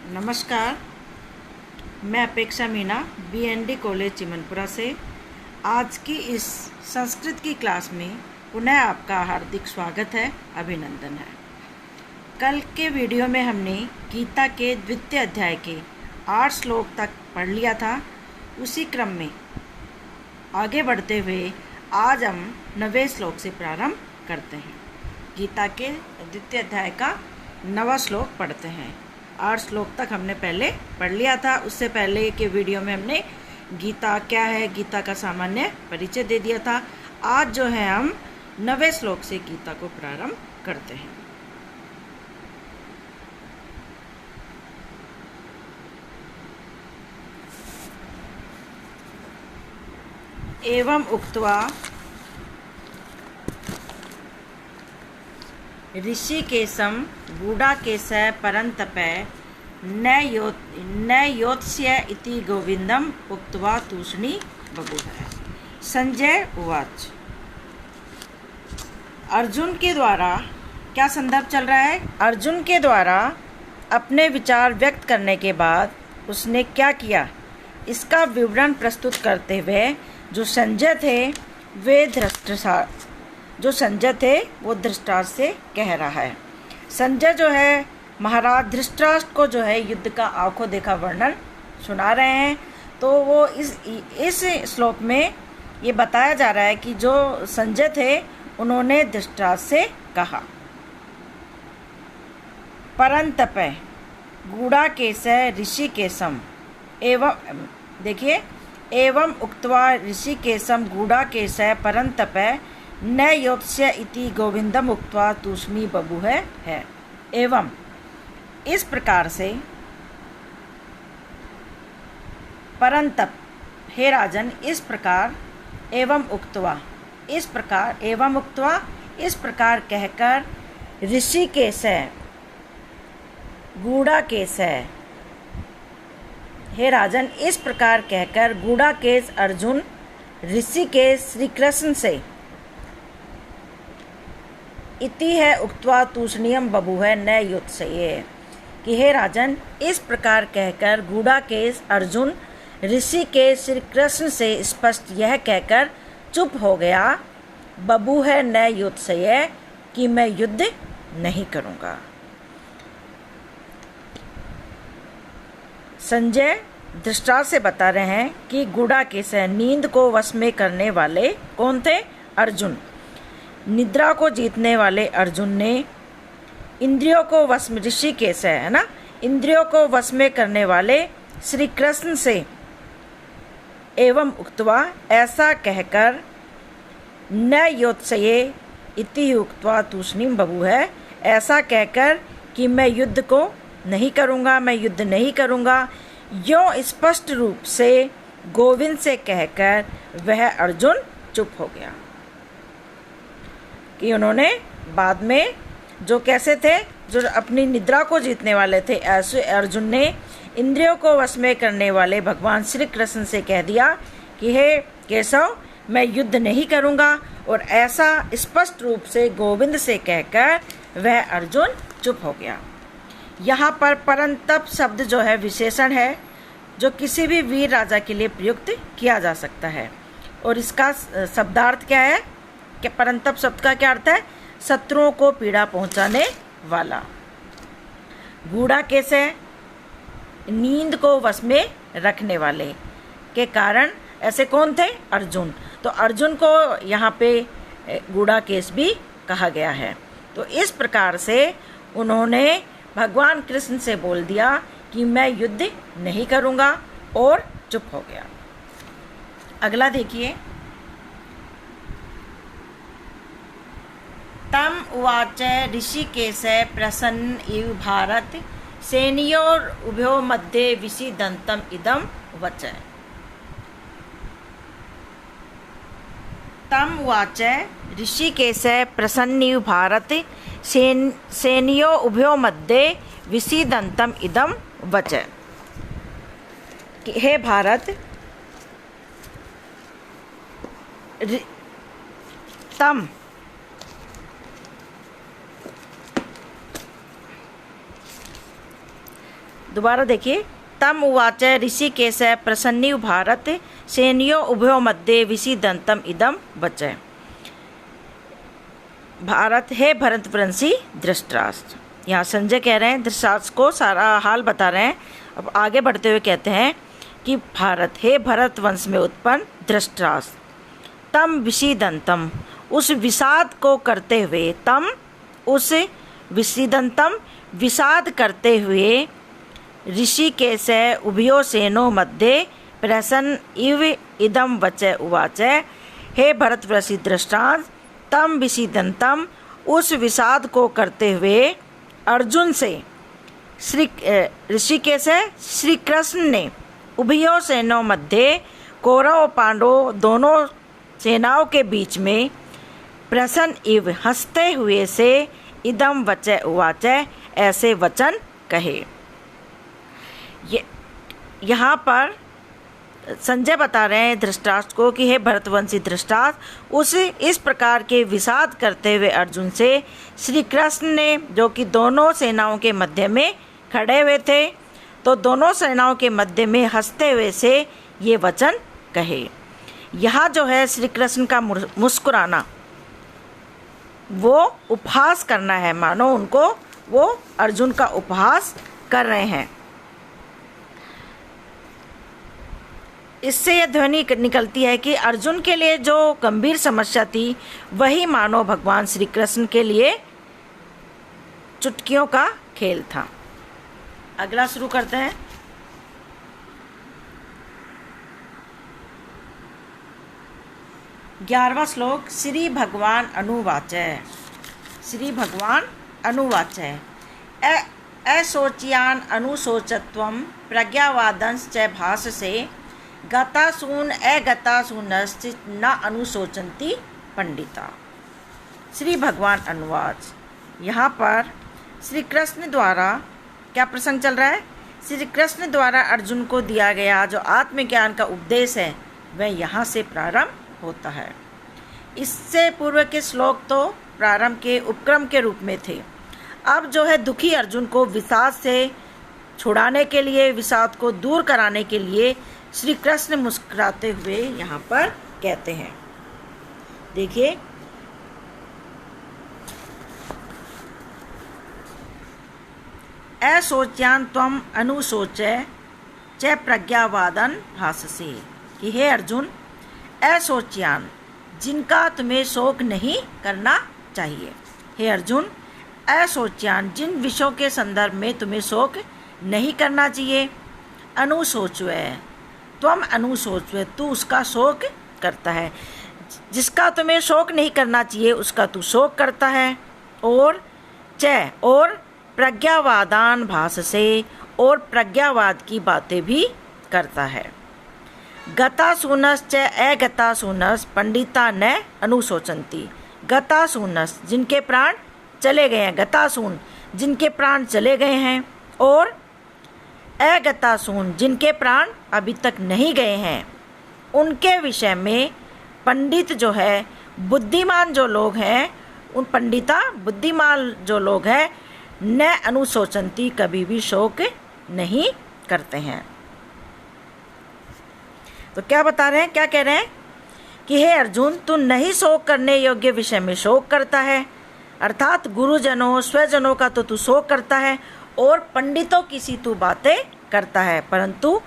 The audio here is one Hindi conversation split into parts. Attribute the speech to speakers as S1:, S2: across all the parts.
S1: नमस्कार, मैं अपेक्षा मीना BND कॉलेज चिमनपुरा से आज की इस संस्कृत की क्लास में पुनः आपका हार्दिक स्वागत है, अभिनंदन है। कल के वीडियो में हमने गीता के द्वितीय अध्याय के 8 श्लोक तक पढ़ लिया था। उसी क्रम में आगे बढ़ते हुए आज हम 9वें श्लोक से प्रारंभ करते हैं। गीता के द्वितीय अध्याय का 9वां श्लोक पढ़ते हैं। 8 श्लोक तक हमने पहले पढ़ लिया था। उससे पहले के वीडियो में हमने गीता क्या है, गीता का सामान्य परिचय दे दिया था। आज जो है हम 9वें श्लोक से गीता को प्रारंभ करते हैं। एवं उक्त्वा ऋषिकेशं गूढाकेशः परन्तपः न योत्स्य इति गोविंदम उक्त्वा तूष्णी बभूव। संजय उवाच। अर्जुन के द्वारा क्या संदर्भ चल रहा है? अर्जुन के द्वारा अपने विचार व्यक्त करने के बाद उसने क्या किया, इसका विवरण प्रस्तुत करते हुए जो संजय थे वो धृतराष्ट्र से कह रहा है। संजय जो है महाराज धृतराष्ट्र को जो है युद्ध का आंखों देखा वर्णन सुना रहे हैं। तो वो इस श्लोक में ये बताया जा रहा है कि जो संजय थे उन्होंने धृतराष्ट्र से कहा, परंतप गूढाकेशः ऋषिकेशम एवं, देखिए, एवं उक्त्वा ऋषिकेशम गूढाकेशः परंतप न योत्स्य इति गोविंदम उक्त्वा तूष्णी बभूव है। एवं इस प्रकार से, परंतप हे राजन, इस प्रकार, एवं उक्त्वा इस प्रकार, एवं उक्त्वा इस प्रकार कहकर, ऋषिकेशः गूढाकेशः, हे राजन, इस प्रकार कहकर गूढाकेश अर्जुन ऋषिकेश श्री कृष्ण से इति है उक्त्वा तूष्णीयम बभूव न योत्स्य, कि हे राजन, इस प्रकार कहकर गूढाकेश अर्जुन ऋषिकेश श्री कृष्ण से स्पष्ट यह कहकर चुप हो गया, बभूव न योत्स्य, कि मैं युद्ध नहीं करूँगा। संजय धृतराष्ट्र से बता रहे हैं कि गूढाकेश नींद को वश में करने वाले कौन थे? अर्जुन। निद्रा को जीतने वाले अर्जुन ने इंद्रियों को वश में, ऋषिकेश है ना, इंद्रियों को वश में करने वाले श्री कृष्ण से एवं उक्त्वा ऐसा कहकर, न योत्स्य इति उक्त्वा तूष्णीम बभूव है, ऐसा कहकर कि मैं युद्ध को नहीं करूँगा, मैं युद्ध नहीं करूँगा, यो स्पष्ट रूप से गोविंद से कहकर वह अर्जुन चुप हो गया। कि उन्होंने बाद में जो कैसे थे, जो अपनी निद्रा को जीतने वाले थे, ऐसे अर्जुन ने इंद्रियों को वश में करने वाले भगवान श्री कृष्ण से कह दिया कि हे केशव, मैं युद्ध नहीं करूँगा, और ऐसा स्पष्ट रूप से गोविंद से कहकर वह अर्जुन चुप हो गया। यहाँ पर परंतप शब्द जो है विशेषण है, जो किसी भी वीर राजा के लिए प्रयुक्त किया जा सकता है। और इसका शब्दार्थ क्या है कि परंतप शब्द का क्या अर्थ है? शत्रुओं को पीड़ा पहुंचाने वाला। गूढाकेश नींद को वश में रखने वाले के कारण ऐसे कौन थे? अर्जुन। तो अर्जुन को यहाँ पे गूढाकेश भी कहा गया है। तो इस प्रकार से उन्होंने भगवान कृष्ण से बोल दिया कि मैं युद्ध नहीं करूँगा, और चुप हो गया। अगला देखिए, तम उवाच ऋषिकेश प्रसन्न इव भारत सेनयोर उभयो मध्ये विषीदन्तम् इदं वच। तम उवाच ऋषिकेश प्रसन्न इव भारत सेनयो उभयो मध्ये विषीदन्तम् इदं वच। हे भारत, तम दोबारा देखिए। तम उवाच ऋषिकेश प्रसन्निव भारत सेनयो उभयो मध्ये विसीदंतम इदम वचः। भारत हे भरतवंशी धृतराष्ट्र। यहाँ संजय कह रहे हैं, धृतराष्ट्र को सारा हाल बता रहे हैं। अब आगे बढ़ते हुए कहते हैं कि भारत हे भरत वंश में उत्पन्न धृतराष्ट्र, तम विषीदंतम उस विषाद को करते हुए, तम उस विषीदंतम विषाद करते हुए, ऋषिकेश उभयो सेनो मध्ये प्रसन्न इव इदम वचः उवाच। हे भरतवंशी धृतराष्ट्र, तम विषीदंतम उस विषाद को करते हुए अर्जुन से श्री ऋषिकेश श्री कृष्ण ने उभयो सेनों मध्य कौरव पांडव दोनों सेनाओं के बीच में प्रसन्न इव हंसते हुए से इदम वचः उवाच ऐसे वचन कहे। यहाँ पर संजय बता रहे हैं धृतराष्ट्र को कि हे भरतवंशी धृतराष्ट्र, उस इस प्रकार के विषाद करते हुए अर्जुन से श्री कृष्ण ने, जो कि दोनों सेनाओं के मध्य में खड़े हुए थे, तो दोनों सेनाओं के मध्य में हंसते हुए से ये वचन कहे। यहाँ जो है श्री कृष्ण का मुस्कुराना, वो उपहास करना है, मानो उनको वो अर्जुन का उपहास कर रहे हैं। इससे यह ध्वनि निकलती है कि अर्जुन के लिए जो गंभीर समस्या थी, वही मानो भगवान श्री कृष्ण के लिए चुटकियों का खेल था। अगला शुरू करते हैं। ग्यारहवां श्लोक। श्री भगवान अनुवाच। श्री भगवान अनुवाच। असोच्यान अनुशोचत्वं प्रज्ञावादंश्च भाससे गतासून अगतासूनश्च न अनुशोचन्ति पंडिता। श्री भगवान अनुवाच। यहाँ पर श्री कृष्ण द्वारा क्या प्रसंग चल रहा है? श्री कृष्ण द्वारा अर्जुन को दिया गया जो आत्मज्ञान का उपदेश है, वह यहाँ से प्रारंभ होता है। इससे पूर्व के श्लोक तो प्रारंभ के उपक्रम के रूप में थे। अब जो है दुखी अर्जुन को विषाद से छुड़ाने के लिए, विषाद को दूर कराने के लिए श्री कृष्ण मुस्कुराते हुए यहाँ पर कहते हैं। देखिए, असोच्यान त्वम अनुशोचे च प्रज्ञावादन भाससे, कि हे अर्जुन, असोच्यान जिनका तुम्हें शोक नहीं करना चाहिए। हे अर्जुन, असोच्यान जिन विषयों के संदर्भ में तुम्हें शोक नहीं करना चाहिए, अनुशोचवे त्वम अनुशोचवे तू उसका शोक करता है। जिसका तुम्हें शोक नहीं करना चाहिए उसका तू शोक करता है। और प्रज्ञावादान भाससे, और प्रज्ञावाद की बातें भी करता है। गतासूनश्च अगतासूनस् पंडिता न अनुशोचन्ति। गतासूनस् जिनके प्राण चले गए हैं, गतासून जिनके प्राण चले गए हैं, और अगतासून जिनके प्राण अभी तक नहीं गए हैं, उनके विषय में पंडित जो है, बुद्धिमान जो लोग हैं, उन पंडिता बुद्धिमान जो लोग हैं, न अनुशोचन्ति कभी भी शोक नहीं करते हैं। तो क्या बता रहे हैं, क्या कह रहे हैं कि हे अर्जुन, तू नहीं शोक करने योग्य विषय में शोक करता है, अर्थात गुरुजनों स्वजनों का तो तू शोक करता है और पंडितों की सी तू बातें करता है। परंतु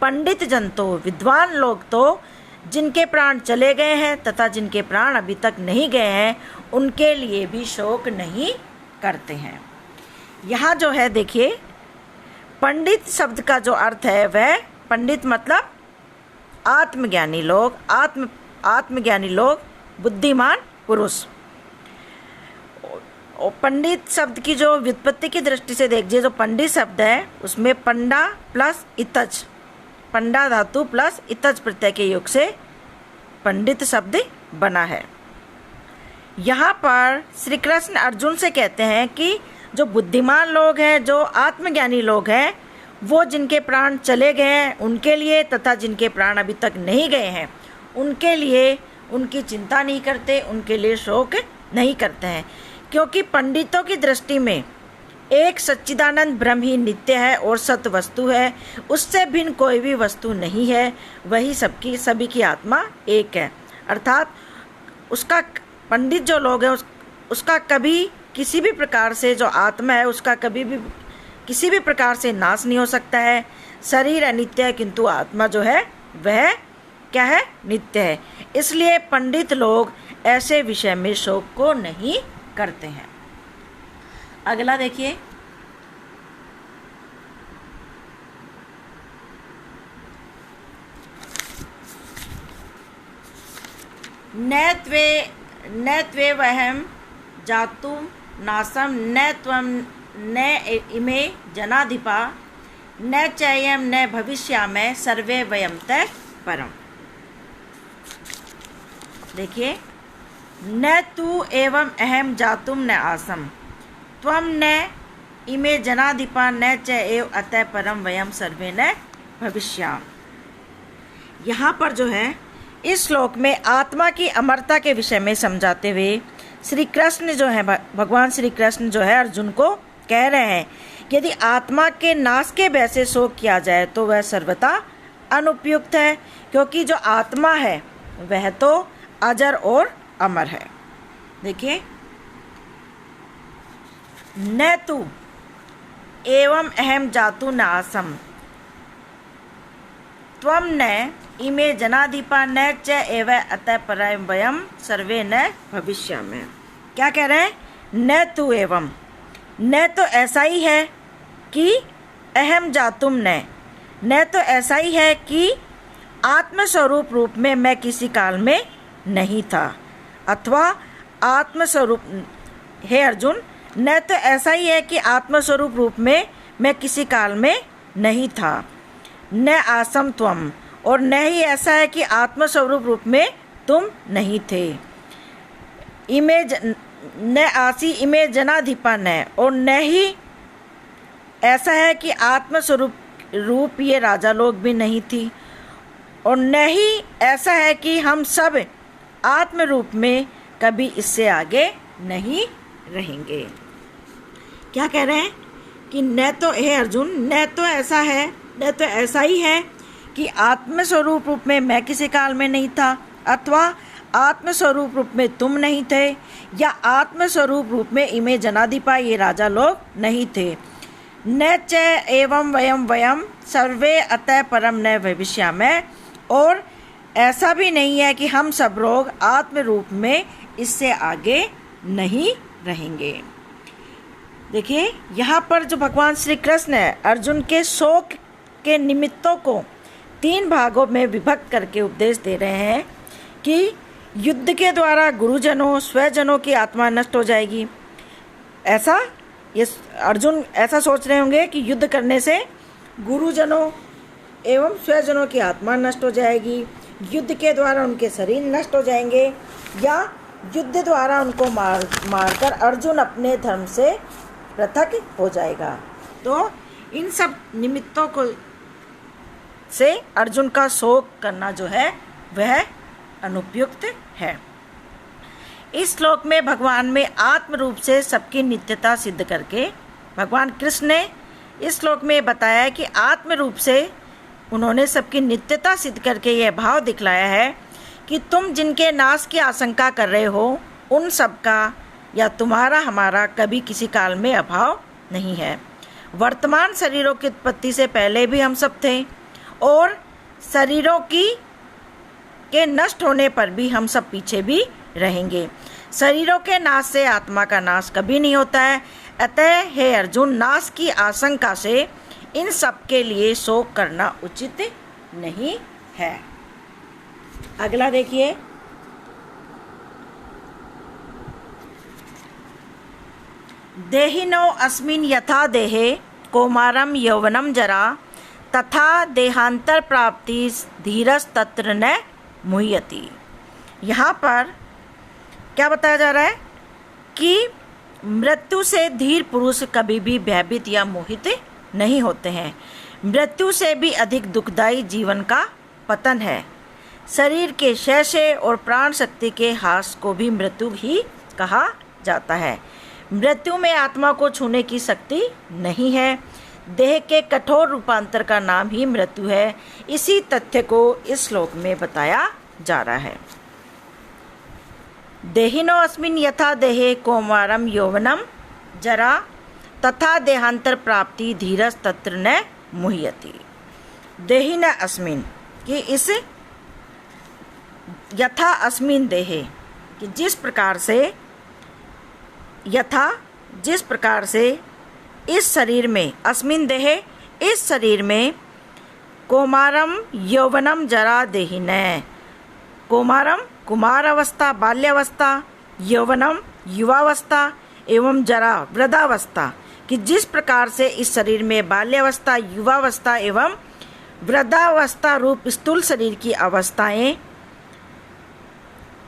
S1: पंडित जन तो, विद्वान लोग तो, जिनके प्राण चले गए हैं तथा जिनके प्राण अभी तक नहीं गए हैं, उनके लिए भी शोक नहीं करते हैं। यहाँ जो है देखिए, पंडित शब्द का जो अर्थ है वह, पंडित मतलब आत्मज्ञानी लोग, आत्मज्ञानी लोग, बुद्धिमान पुरुष। और पंडित शब्द की जो व्युत्पत्ति की दृष्टि से देखिए, जो पंडित शब्द है उसमें पंडा प्लस इतज, पंडा धातु प्लस इतज प्रत्यय के योग से पंडित शब्द बना है। यहाँ पर श्री कृष्ण अर्जुन से कहते हैं कि जो बुद्धिमान लोग हैं, जो आत्मज्ञानी लोग हैं, वो जिनके प्राण चले गए हैं उनके लिए, तथा जिनके प्राण अभी तक नहीं गए हैं उनके लिए उनकी चिंता नहीं करते, उनके लिए शोक नहीं करते हैं। क्योंकि पंडितों की दृष्टि में एक सच्चिदानंद ब्रह्म ही नित्य है और सत्य वस्तु है, उससे भिन्न कोई भी वस्तु नहीं है, वही सबकी सभी की आत्मा एक है। अर्थात उसका पंडित जो लोग हैं उसका कभी किसी भी प्रकार से जो आत्मा है उसका कभी भी किसी भी प्रकार से नाश नहीं हो सकता है। शरीर अनित्य है किंतु आत्मा जो है वह क्या है, नित्य है। इसलिए पंडित लोग ऐसे विषय में शोक को नहीं करते हैं। अगला देखिए, न त्वेवहं जातुं नासं न त्वं न इमे जनाधिपा न चयं न भविष्यामः सर्वे वयं तः परम। देखिए, न तू एवं अहम जातुम न आसम त्वं न इमे जनाधिपा न च एव अतः परम वयम सर्वे न भविष्याम। यहाँ पर जो है इस श्लोक में आत्मा की अमरता के विषय में समझाते हुए श्री कृष्ण जो है, भगवान श्री कृष्ण जो है अर्जुन को कह रहे हैं, यदि आत्मा के नाश के भय से शोक किया जाए तो वह सर्वथा अनुपयुक्त है, क्योंकि जो आत्मा है वह तो अजर और अमर है। देखिए, न तू एवं अहम जातु न आसम त्वं न इमे जनाधिपा न च एव अतः परम वयम सर्वे न भविष्यामः। क्या कह रहे हैं? न तू एवं, न तो ऐसा ही है कि अहम जातुम न तो ऐसा ही है कि आत्मस्वरूप रूप में मैं किसी काल में नहीं था, अथवा आत्मस्वरूप, हे अर्जुन, न तो ऐसा ही है कि आत्मस्वरूप रूप में मैं किसी काल में नहीं था, न आसम त्वम, और न ही ऐसा है कि आत्मस्वरूप रूप में तुम नहीं थे। न आसी इमे जनाधिपा न, और न ही ऐसा है कि आत्मस्वरूप रूप ये राजा लोग भी नहीं थी, और न ही ऐसा है कि हम सब आत्म रूप में कभी इससे आगे नहीं रहेंगे। क्या कह रहे हैं कि न तो, हे अर्जुन, न तो ऐसा है, न तो ऐसा ही है कि आत्मस्वरूप रूप में मैं किसी काल में नहीं था, अथवा आत्मस्वरूप रूप में तुम नहीं थे, या आत्मस्वरूप रूप में इमे जनाधिपा ये राजा लोग नहीं थे। न च एवं वयम सर्वे अतः परम न भविष्यामः, और ऐसा भी नहीं है कि हम सब लोग आत्म रूप में इससे आगे नहीं रहेंगे। देखिए, यहाँ पर जो भगवान श्री कृष्ण है अर्जुन के शोक के निमित्तों को 3 भागों में विभक्त करके उपदेश दे रहे हैं कि युद्ध के द्वारा गुरुजनों स्वजनों की आत्मा नष्ट हो जाएगी। ऐसा ये अर्जुन ऐसा सोच रहे होंगे कि युद्ध करने से गुरुजनों एवं स्वजनों की आत्मा नष्ट हो जाएगी, युद्ध के द्वारा उनके शरीर नष्ट हो जाएंगे, या युद्ध द्वारा उनको मारकर अर्जुन अपने धर्म से पृथक हो जाएगा। तो इन सब निमित्तों को से अर्जुन का शोक करना जो है वह अनुपयुक्त है। इस श्लोक में भगवान में आत्म रूप से सबकी नित्यता सिद्ध करके भगवान कृष्ण ने इस श्लोक में बताया कि आत्म रूप से उन्होंने सबकी नित्यता सिद्ध करके यह भाव दिखलाया है कि तुम जिनके नाश की आशंका कर रहे हो उन सब का या तुम्हारा हमारा कभी किसी काल में अभाव नहीं है। वर्तमान शरीरों की उत्पत्ति से पहले भी हम सब थे, और शरीरों के नष्ट होने पर भी हम सब पीछे भी रहेंगे। शरीरों के नाश से आत्मा का नाश कभी नहीं होता है। अतः हे अर्जुन, नाश की आशंका से इन सब के लिए शोक करना उचित नहीं है। अगला देखिए, देहिनो अस्मिन् यथा देहे कौमारम यौवनम जरा तथा देहांतर प्राप्ति धीरस तत्र न मुह्यति। यहाँ पर क्या बताया जा रहा है कि मृत्यु से धीर पुरुष कभी भी भयभीत या मोहित नहीं होते हैं। मृत्यु से भी अधिक दुखदायी जीवन का पतन है। शरीर के क्षय और प्राण शक्ति के ह्रास को भी मृत्यु ही कहा जाता है। मृत्यु में आत्मा को छूने की शक्ति नहीं है। देह के कठोर रूपांतर का नाम ही मृत्यु है। इसी तथ्य को इस श्लोक में बताया जा रहा है। देहिनो अस्मिन् यथा देहे कौमारम यौवनम जरा तथा देहांतर प्राप्ति धीरज तत्र न मुह्यति। देहिन अस्मिन् कि इस यथा अस्मिन् देहे कि जिस प्रकार से इस शरीर में, अस्मिन् देहे इस शरीर में, कौमारम यौवनम जरा देहिन, कौमारम कुमार अवस्था बाल्यावस्था, यौवनम युवावस्था एवं जरा वृद्धावस्था कि जिस प्रकार से इस शरीर में बाल्यावस्था, युवावस्था एवं वृद्धावस्था रूप स्थूल शरीर की अवस्थाएं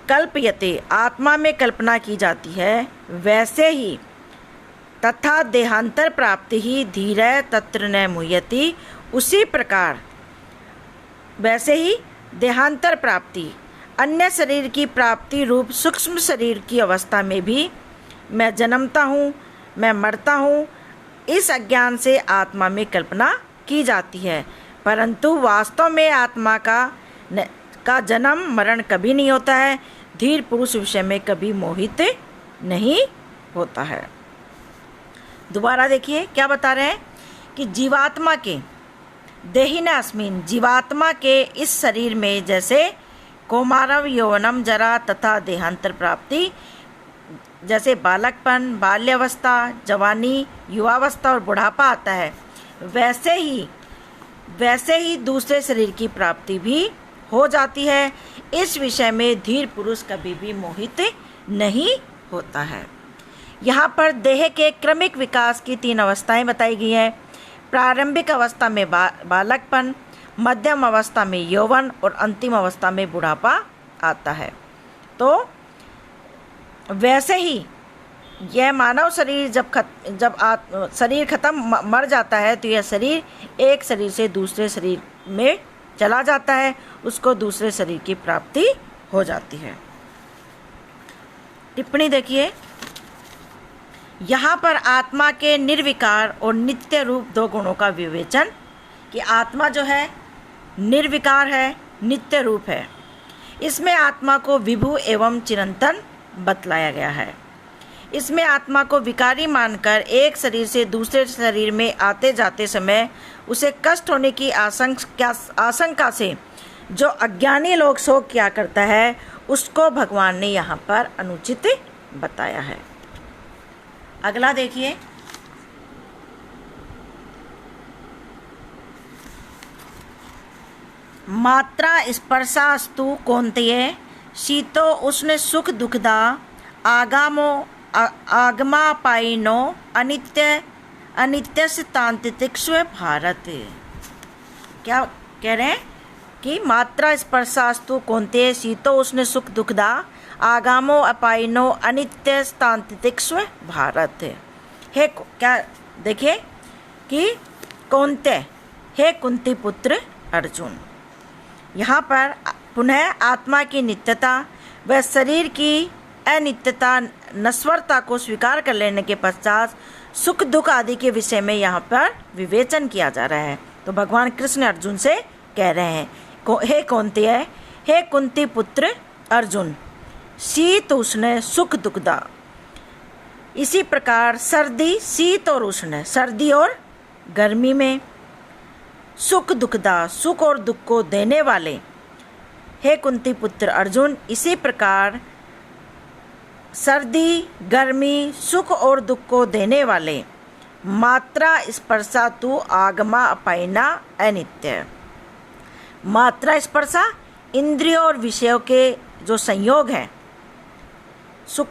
S1: कल्पयते आत्मा में कल्पना की जाती है, वैसे ही तथा देहांतर प्राप्ति ही धीरे तत्र न मुह्यति। उसी प्रकार वैसे ही देहांतर प्राप्ति अन्य शरीर की प्राप्ति रूप सूक्ष्म शरीर की अवस्था में भी मैं जन्मता हूँ, मैं मरता हूँ, इस अज्ञान से आत्मा में कल्पना की जाती है, परंतु वास्तव में आत्मा का जन्म मरण कभी नहीं होता है। धीर पुरुष विषय में कभी मोहित नहीं होता है। दोबारा देखिए क्या बता रहे हैं कि जीवात्मा के देहिना अस्मिन्, जीवात्मा के इस शरीर में जैसे कौमारव यौवनम जरा तथा देहांतर प्राप्ति, जैसे बालकपन, बाल्यावस्था, जवानी, युवावस्था और बुढ़ापा आता है, वैसे ही दूसरे शरीर की प्राप्ति भी हो जाती है। इस विषय में धीर पुरुष कभी भी मोहित नहीं होता है। यहाँ पर देह के क्रमिक विकास की 3 अवस्थाएं बताई गई हैं। प्रारंभिक अवस्था में बालकपन, मध्यम अवस्था में यौवन और अंतिम अवस्था में बुढ़ापा आता है। तो वैसे ही यह मानव शरीर जब शरीर खत्म मर जाता है तो यह शरीर एक शरीर से दूसरे शरीर में चला जाता है, उसको दूसरे शरीर की प्राप्ति हो जाती है। टिप्पणी देखिए, यहाँ पर आत्मा के निर्विकार और नित्य रूप 2 गुणों का विवेचन कि आत्मा जो है निर्विकार है, नित्य रूप है। इसमें आत्मा को विभु एवं चिरंतन बतलाया गया है। इसमें आत्मा को विकारी मानकर एक शरीर से दूसरे शरीर में आते जाते समय उसे कष्ट होने की आशंका से जो अज्ञानी लोग शोक किया करता है, उसको भगवान ने यहाँ पर अनुचित बताया है। अगला देखिए, मात्रा स्पर्शास्तु कौन्तेय शीतो उष्ण सुख दुखदा आगमापायिनो अनित्यस्य तांत्रिक्ष्व भारत। क्या कह रहे हैं कि मात्रा स्पर्शास्तु कौन्तेय शीतो उष्ण सुख दुखदा आगामो अपायिनो अनित्य तांत्रिक्ष्व भारत। हे क्या देखिए कि कौन्तेय, हे कुंती पुत्र अर्जुन, यहाँ पर पुनः आत्मा की नित्यता व शरीर की अनित्यता नश्वरता को स्वीकार कर लेने के पश्चात सुख दुख आदि के विषय में यहाँ पर विवेचन किया जा रहा है। तो भगवान कृष्ण अर्जुन से कह रहे हैं, हे कौन्तेय, हे कुंती पुत्र अर्जुन, शीत उष्ण सुख दुखदा, इसी प्रकार सर्दी, शीत और उष्ण, सर्दी और गर्मी में, सुख दुखदा, सुख और दुख को देने वाले, हे कुंती पुत्र अर्जुन, इसी प्रकार सर्दी, गर्मी, सुख और दुख को देने वाले मात्रा स्पर्शा तु आगमा अपायना अनित्य। मात्रा स्पर्शा इंद्रियों और विषयों के जो संयोग हैं, सुख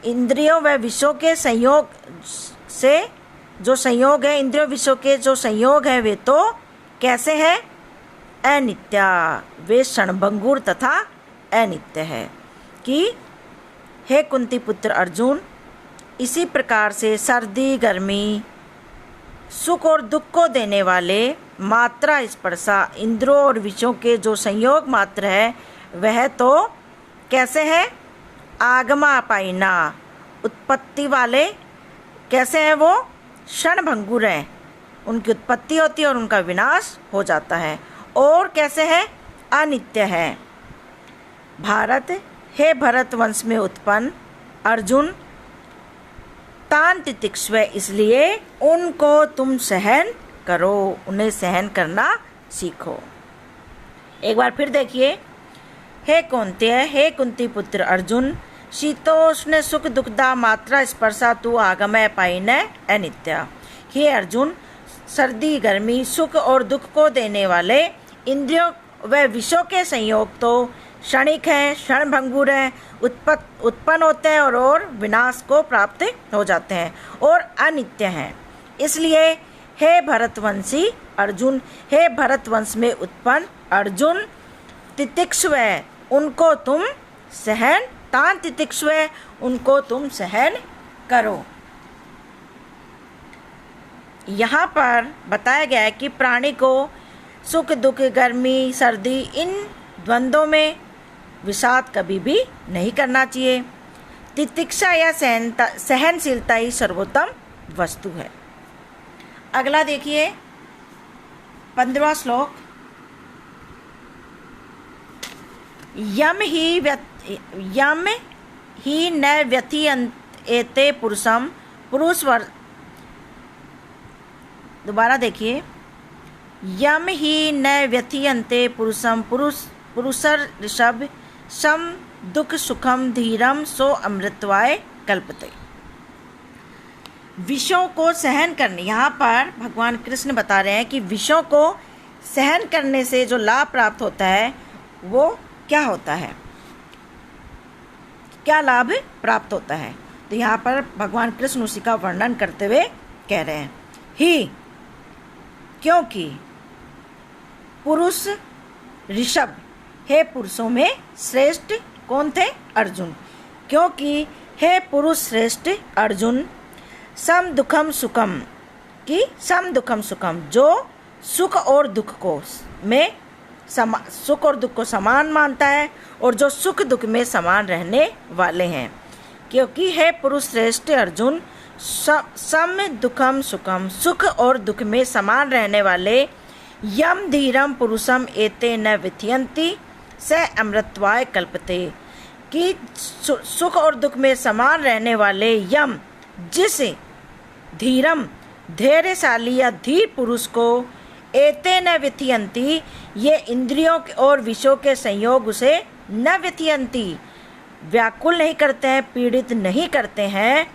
S1: इंद्रियों व विषयों के संयोग से जो संयोग है, इंद्रियों विषयों के जो संयोग है वे तो कैसे हैं? अनित्या, वे क्षणभंगुर तथा अनित्य है। कि हे कुंती पुत्र अर्जुन, इसी प्रकार से सर्दी गर्मी, सुख और दुख को देने वाले मात्रा स्पर्शा इंद्रियों और विषयों के जो संयोग मात्र है वह तो कैसे है? आगमा अपायिना, उत्पत्ति वाले, कैसे हैं वो? क्षणभंगुर हैं, उनकी उत्पत्ति होती है और उनका विनाश हो जाता है। और कैसे है? अनित्य है। भारत, हे भरत वंश में उत्पन्न अर्जुन, तान तितिक्षव, इसलिए उनको तुम सहन करो, उन्हें सहन करना सीखो। एक बार फिर देखिए, हे कौन्तेय, हे कुंती पुत्र अर्जुन, शीतोष्ण सुख दुखदा मात्रा स्पर्शा तू आगमय पाइन अनित्य। हे अर्जुन, सर्दी गर्मी सुख और दुख को देने वाले इंद्रियों व विषयों के संयोग तो क्षणिक हैं, क्षणभंगुर हैं, उत्पन्न होते हैं और विनाश को प्राप्त हो जाते हैं और अनित्य हैं। इसलिए हे भरतवंशी अर्जुन, हे भरतवंश में उत्पन्न अर्जुन, तितिक्षव, उनको तुम सहन, तान तितिक्षव, उनको तुम सहन करो। यहाँ पर बताया गया है कि प्राणी को सुख दुख, गर्मी सर्दी, इन द्वंद्वों में विषाद कभी भी नहीं करना चाहिए। तितिक्षा या सहनशीलता ही सर्वोत्तम वस्तु है। अगला देखिए 15वां श्लोक, यम ही न व्यथयन्ते पुरुषम पुरुषवर, दोबारा देखिए, यम ही न व्यथयन्ते पुरुषम पुरुषर ऋषभ सम दुख सुखम धीरम सो अमृतवाय कल्पते। विषयों को सहन करने, यहाँ पर भगवान कृष्ण बता रहे हैं कि विषयों को सहन करने से जो लाभ प्राप्त होता है वो क्या होता है, क्या लाभ प्राप्त होता है। तो यहाँ पर भगवान कृष्ण उसी का वर्णन करते हुए कह रहे हैं, ही, क्योंकि पुरुष ऋषभ, हे पुरुषों में श्रेष्ठ कौन थे? अर्जुन। क्योंकि हे पुरुष श्रेष्ठ अर्जुन, सम दुखम सुखम, कि सम दुखम सुखम, जो सुख और दुख को में सुख और दुख को समान मानता है और जो सुख दुख में समान रहने वाले हैं। क्योंकि हे पुरुष श्रेष्ठ अर्जुन, सम दुखम सुखम, सुख और दुख में समान रहने वाले यम धीरम पुरुषम एते न विथयन्ति स अमृतवाय कल्पते, कि सुख और दुख में समान रहने वाले यम, जिस धीरम धैर्यशाली या धीर पुरुष को एते न विथयन्ति, ये इंद्रियों और विषयों के संयोग उसे न विथयन्ति, व्याकुल नहीं करते हैं, पीड़ित नहीं करते हैं,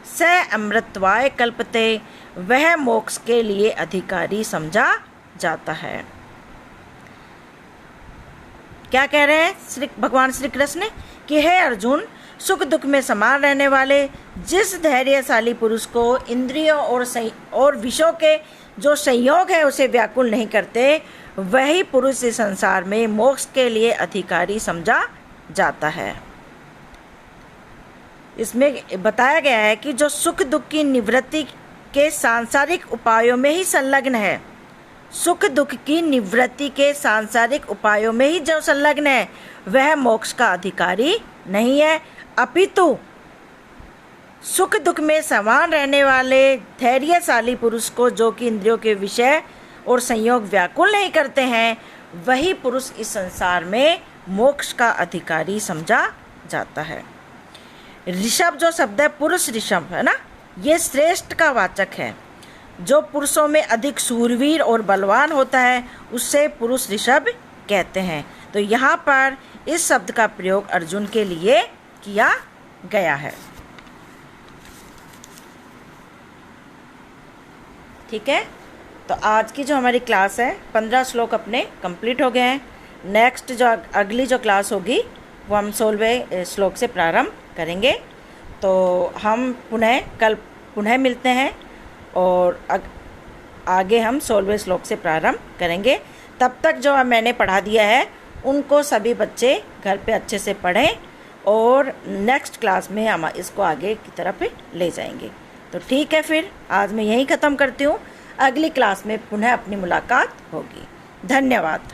S1: स अमृतवाय कल्पते, वह मोक्ष के लिए अधिकारी समझा जाता है। क्या कह रहे हैं भगवान श्री कृष्ण कि हे अर्जुन, सुख दुख में समान रहने वाले जिस धैर्यशाली पुरुष को इंद्रियों और विषयों के जो संयोग है उसे व्याकुल नहीं करते, वही पुरुष इस संसार में मोक्ष के लिए अधिकारी समझा जाता है। इसमें बताया गया है कि जो सुख दुख की निवृत्ति के सांसारिक उपायों में ही संलग्न है, सुख दुख की निवृत्ति के सांसारिक उपायों में ही जो संलग्न है वह मोक्ष का अधिकारी नहीं है, अपितु सुख दुख में समान रहने वाले धैर्यशाली पुरुष को, जो कि इंद्रियों के विषय और संयोग व्याकुल नहीं करते हैं, वही पुरुष इस संसार में मोक्ष का अधिकारी समझा जाता है। ऋषभ जो शब्द है, पुरुष ऋषभ है ना, ये श्रेष्ठ का वाचक है। जो पुरुषों में अधिक सूरवीर और बलवान होता है उससे पुरुष ऋषभ कहते हैं। तो यहाँ पर इस शब्द का प्रयोग अर्जुन के लिए किया गया है। ठीक है, तो आज की जो हमारी क्लास है 15 श्लोक अपने कंप्लीट हो गए हैं। नेक्स्ट जो अगली जो क्लास होगी वो हम 16वें श्लोक से प्रारंभ करेंगे। तो हम कल पुनः मिलते हैं और आगे हम 16वें श्लोक से प्रारंभ करेंगे। तब तक जो मैंने पढ़ा दिया है उनको सभी बच्चे घर पे अच्छे से पढ़ें और नेक्स्ट क्लास में हम इसको आगे की तरफ ले जाएंगे। तो ठीक है, फिर आज मैं यहीं ख़त्म करती हूँ। अगली क्लास में पुनः अपनी मुलाकात होगी। धन्यवाद।